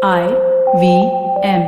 IVM.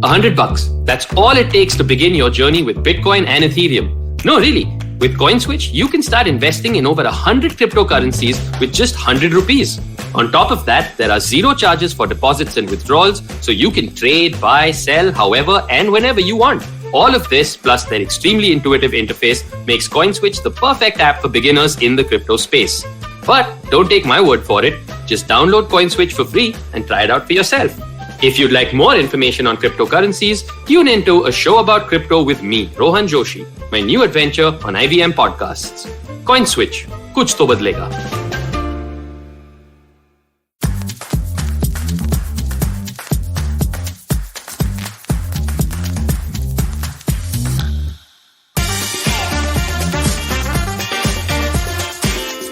$100. That's all it takes to begin your journey with Bitcoin and Ethereum. No, really. With CoinSwitch, you can start investing in over 100 cryptocurrencies with just 100 rupees. On top of that, there are zero charges for deposits and withdrawals, so you can trade, buy, sell, however and whenever you want. All of this, plus their extremely intuitive interface, makes CoinSwitch the perfect app for beginners in the crypto space. But don't take my word for it. Just download CoinSwitch for free and try it out for yourself. If you'd like more information on cryptocurrencies, tune into A Show About Crypto with me, Rohan Joshi, my new adventure on IVM Podcasts. CoinSwitch, kuch to badlega.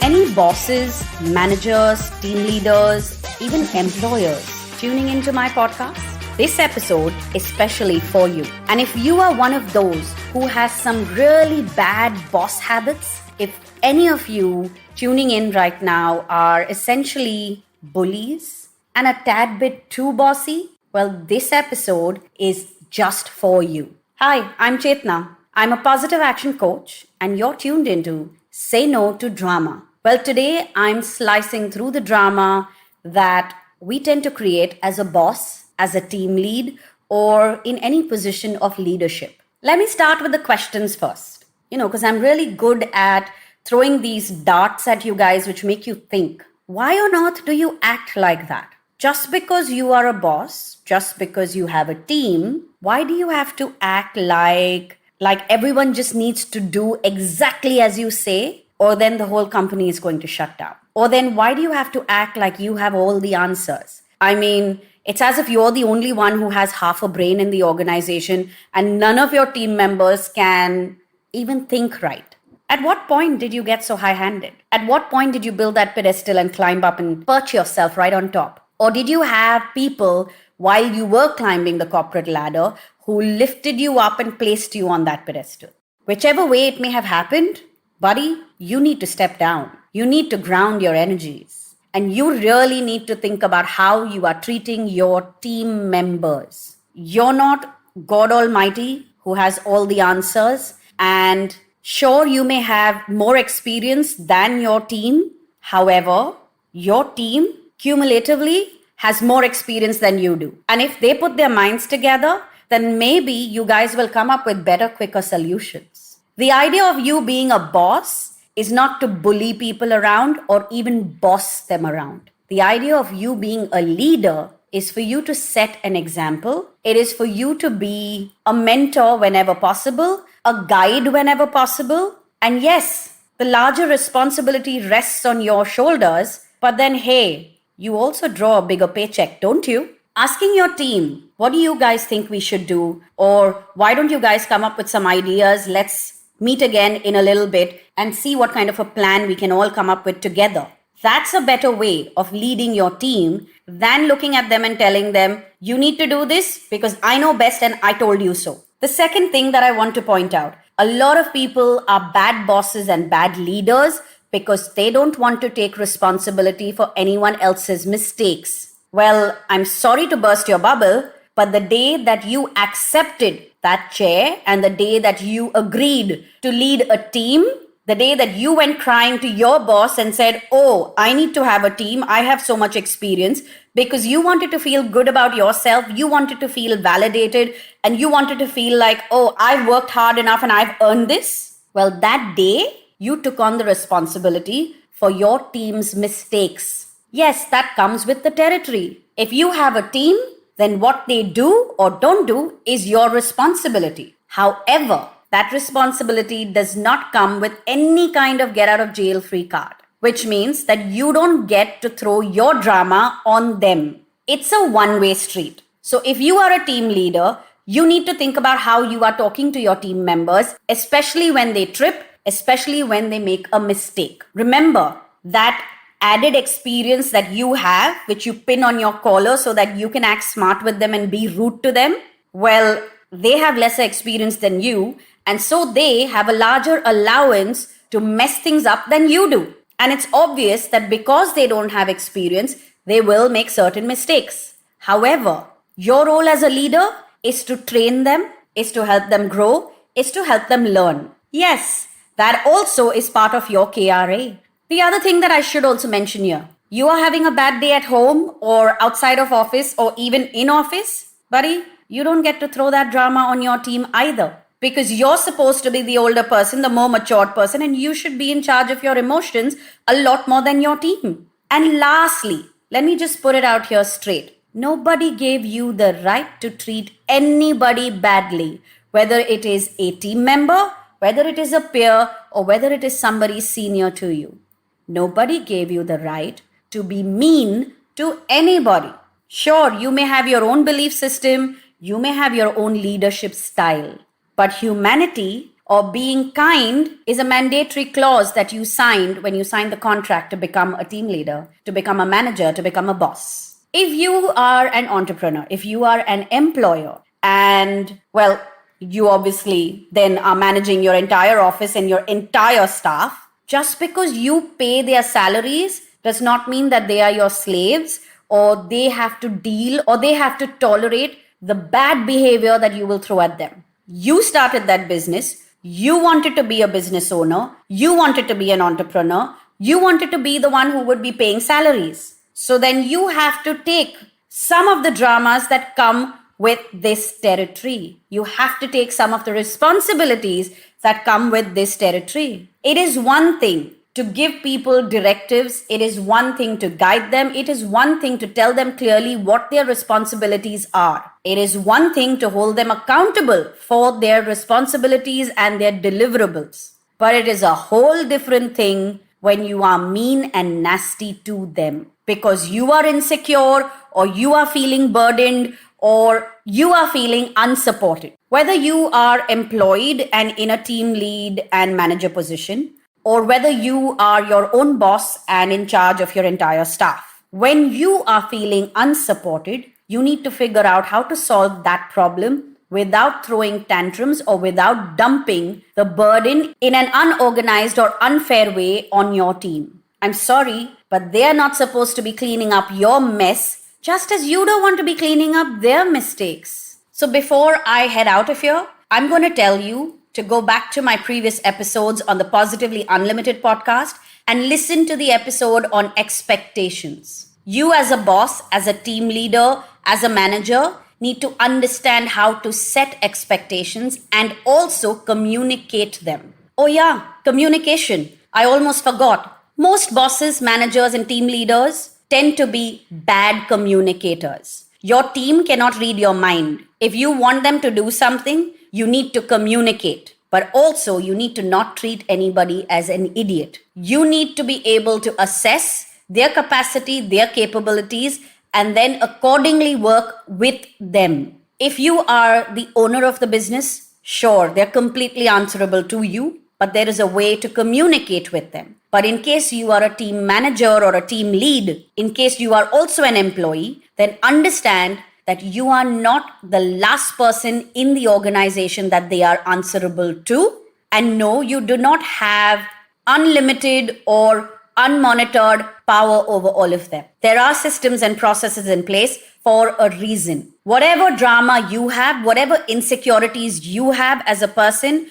Any bosses, managers, team leaders, even employers tuning into my podcast? This episode is specially for you. And if you are one of those who has some really bad boss habits, if any of you tuning in right now are essentially bullies and a tad bit too bossy, well, this episode is just for you. Hi, I'm Chetna. I'm a positive action coach, and you're tuned into Say No to Drama. Well, today I'm slicing through the drama that we tend to create as a boss, as a team lead, or in any position of leadership. Let me start with the questions first, because I'm really good at throwing these darts at you guys which make you think. Why on earth do you act like that? Just because you are a boss, just because you have a team, why do you have to act like everyone just needs to do exactly as you say? Or then the whole company is going to shut down. Or then why do you have to act like you have all the answers? I mean, it's as if you're the only one who has half a brain in the organization and none of your team members can even think right. At what point did you get so high-handed? At what point did you build that pedestal and climb up and perch yourself right on top? Or did you have people while you were climbing the corporate ladder who lifted you up and placed you on that pedestal? Whichever way it may have happened, buddy, you need to step down. You need to ground your energies. And you really need to think about how you are treating your team members. You're not God Almighty who has all the answers. And sure, you may have more experience than your team. However, your team cumulatively has more experience than you do. And if they put their minds together, then maybe you guys will come up with better, quicker solutions. The idea of you being a boss is not to bully people around or even boss them around. The idea of you being a leader is for you to set an example. It is for you to be a mentor whenever possible, a guide whenever possible. And yes, the larger responsibility rests on your shoulders, but then hey, you also draw a bigger paycheck, don't you? Asking your team, what do you guys think we should do? Or why don't you guys come up with some ideas? Let's meet again in a little bit and see what kind of a plan we can all come up with together. That's a better way of leading your team than looking at them and telling them, you need to do this because I know best and I told you so. The second thing that I want to point out, a lot of people are bad bosses and bad leaders because they don't want to take responsibility for anyone else's mistakes. Well, I'm sorry to burst your bubble, but the day that you accepted that chair and the day that you agreed to lead a team, the day that you went crying to your boss and said, oh, I need to have a team, I have so much experience, because you wanted to feel good about yourself, you wanted to feel validated, and you wanted to feel like, oh, I've worked hard enough and I've earned this. Well, that day, you took on the responsibility for your team's mistakes. Yes, that comes with the territory. If you have a team, then what they do or don't do is your responsibility. However, that responsibility does not come with any kind of get out of jail free card, which means that you don't get to throw your drama on them. It's a one-way street. So if you are a team leader, you need to think about how you are talking to your team members, especially when they trip, especially when they make a mistake. Remember that added experience that you have, which you pin on your collar so that you can act smart with them and be rude to them. Well, they have lesser experience than you, and so they have a larger allowance to mess things up than you do. And it's obvious that because they don't have experience, they will make certain mistakes. However, your role as a leader is to train them, is to help them grow, is to help them learn. Yes, that also is part of your KRA. The other thing that I should also mention here, you are having a bad day at home or outside of office or even in office, buddy, you don't get to throw that drama on your team either. Because you're supposed to be the older person, the more matured person, and you should be in charge of your emotions a lot more than your team. And lastly, let me just put it out here straight. Nobody gave you the right to treat anybody badly, whether it is a team member, whether it is a peer, or whether it is somebody senior to you. Nobody gave you the right to be mean to anybody. Sure, you may have your own belief system, you may have your own leadership style. But humanity or being kind is a mandatory clause that you signed when you signed the contract to become a team leader, to become a manager, to become a boss. If you are an entrepreneur, if you are an employer, and well, you obviously then are managing your entire office and your entire staff, just because you pay their salaries does not mean that they are your slaves or they have to deal or they have to tolerate the bad behavior that you will throw at them. You started that business. You wanted to be a business owner. You wanted to be an entrepreneur. You wanted to be the one who would be paying salaries. So then you have to take some of the dramas that come with this territory. You have to take some of the responsibilities that come with this territory. It is one thing to give people directives. It is one thing to guide them. It is one thing to tell them clearly what their responsibilities are. It is one thing to hold them accountable for their responsibilities and their deliverables. But it is a whole different thing when you are mean and nasty to them because you are insecure or you are feeling burdened or you are feeling unsupported. Whether you are employed and in a team lead and manager position, or whether you are your own boss and in charge of your entire staff. When you are feeling unsupported, you need to figure out how to solve that problem without throwing tantrums or without dumping the burden in an unorganized or unfair way on your team. I'm sorry, but they are not supposed to be cleaning up your mess, just as you don't want to be cleaning up their mistakes. So before I head out of here, I'm going to tell you to go back to my previous episodes on the Positively Unlimited podcast and listen to the episode on expectations. You as a boss, as a team leader, as a manager, need to understand how to set expectations and also communicate them. Oh yeah, communication. I almost forgot. Most bosses, managers, and team leaders tend to be bad communicators. Your team cannot read your mind. If you want them to do something, you need to communicate, but also you need to not treat anybody as an idiot. You need to be able to assess their capacity, their capabilities, and then accordingly work with them. If you are the owner of the business, sure, they're completely answerable to you, but there is a way to communicate with them. But in case you are a team manager or a team lead, in case you are also an employee, then understand that you are not the last person in the organization that they are answerable to. And no, you do not have unlimited or unmonitored power over all of them. There are systems and processes in place for a reason. Whatever drama you have, whatever insecurities you have as a person,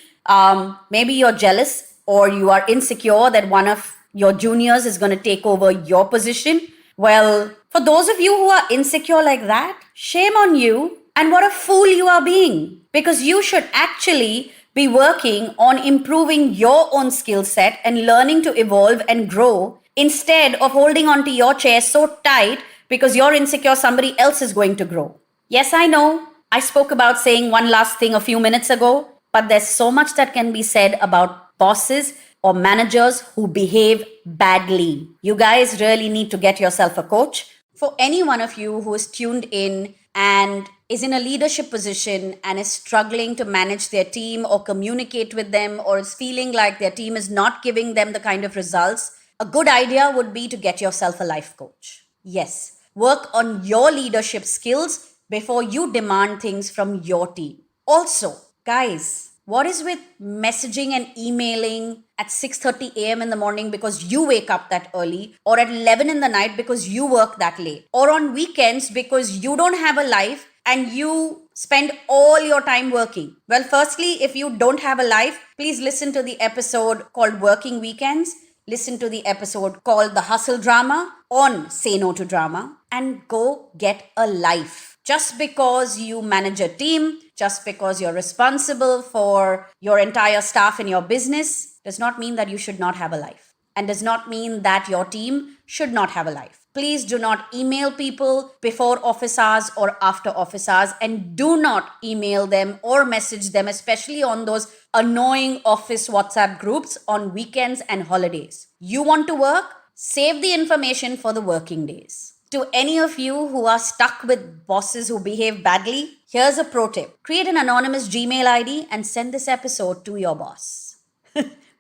maybe you're jealous or you are insecure that one of your juniors is going to take over your position. Well, for those of you who are insecure like that, shame on you and what a fool you are being. Because you should actually be working on improving your own skill set and learning to evolve and grow instead of holding on to your chair so tight because you're insecure somebody else is going to grow. Yes, I know. I spoke about saying one last thing a few minutes ago, but there's so much that can be said about bosses or managers who behave badly. You guys really need to get yourself a coach. For any one of you who is tuned in and is in a leadership position and is struggling to manage their team or communicate with them or is feeling like their team is not giving them the kind of results, a good idea would be to get yourself a life coach. Yes, work on your leadership skills before you demand things from your team. Also, guys, What is with messaging and emailing at 6:30 a.m. in the morning because you wake up that early, or at 11 in the night because you work that late, or on weekends because you don't have a life and you spend all your time working? Well, firstly, if you don't have a life, please listen to the episode called Working Weekends. Listen to the episode called The Hustle Drama on Say No to Drama, and go get a life. Just because you manage a team, just because you're responsible for your entire staff in your business, does not mean that you should not have a life, and does not mean that your team should not have a life. Please do not email people before office hours or after office hours, and do not email them or message them, especially on those annoying office WhatsApp groups on weekends and holidays. You want to work? Save the information for the working days. To any of you who are stuck with bosses who behave badly, here's a pro tip. Create an anonymous Gmail ID and send this episode to your boss.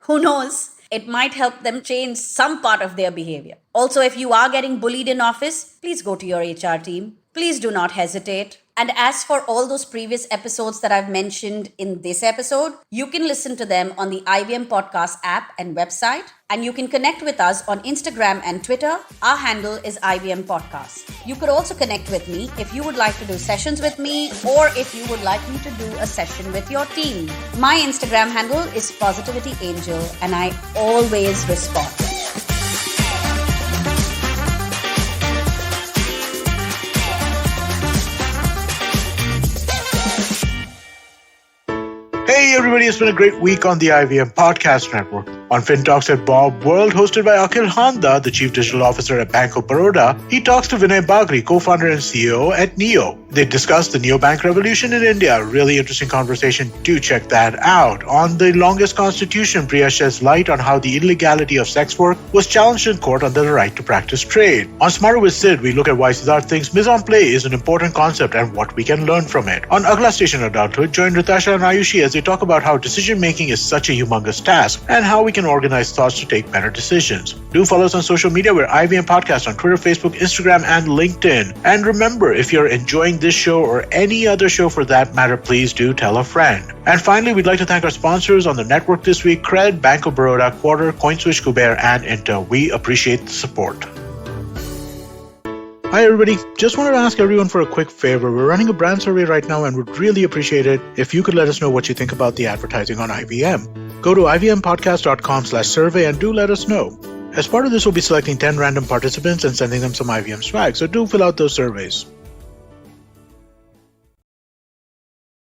Who knows? It might help them change some part of their behavior. Also, if you are getting bullied in office, please go to your HR team. Please do not hesitate. And as for all those previous episodes that I've mentioned in this episode, you can listen to them on the IVM Podcast app and website. And you can connect with us on Instagram and Twitter. Our handle is IVM Podcast. You could also connect with me if you would like to do sessions with me, or if you would like me to do a session with your team. My Instagram handle is Positivity Angel, and I always respond. Hey everybody, it's been a great week on the IVM Podcast Network. On FinTalks at Bob World, hosted by Akhil Handa, the Chief Digital Officer at Bank of Baroda, he talks to Vinay Bagri, co-founder and CEO at Neo. They discuss the neobank revolution in India. Really interesting conversation. Do check that out. On The Longest Constitution, Priya sheds light on how the illegality of sex work was challenged in court under the right to practice trade. On Smarter with Sid, we look at why Siddharth thinks mise en place is an important concept and what we can learn from it. On Agla Station Adulthood, join Ritasha and Ayushi as they talk about how decision-making is such a humongous task and how we can organize thoughts to take better decisions. Do follow us on social media. We're IVM Podcast on Twitter, Facebook, Instagram, and LinkedIn. And remember, if you're enjoying this show or any other show for that matter, please do tell a friend. And finally, we'd like to thank our sponsors on the network this week: Cred, Bank of Baroda, Quarter, CoinSwitch, Kuber, and Inter. We appreciate the support. Hi everybody, just wanted to ask everyone for a quick favor. We're running a brand survey right now and would really appreciate it if you could let us know what you think about the advertising on IVM. Go to ivmpodcast.com/survey and do let us know. As part of this, we'll be selecting 10 random participants and sending them some IVM swag, so do fill out those surveys.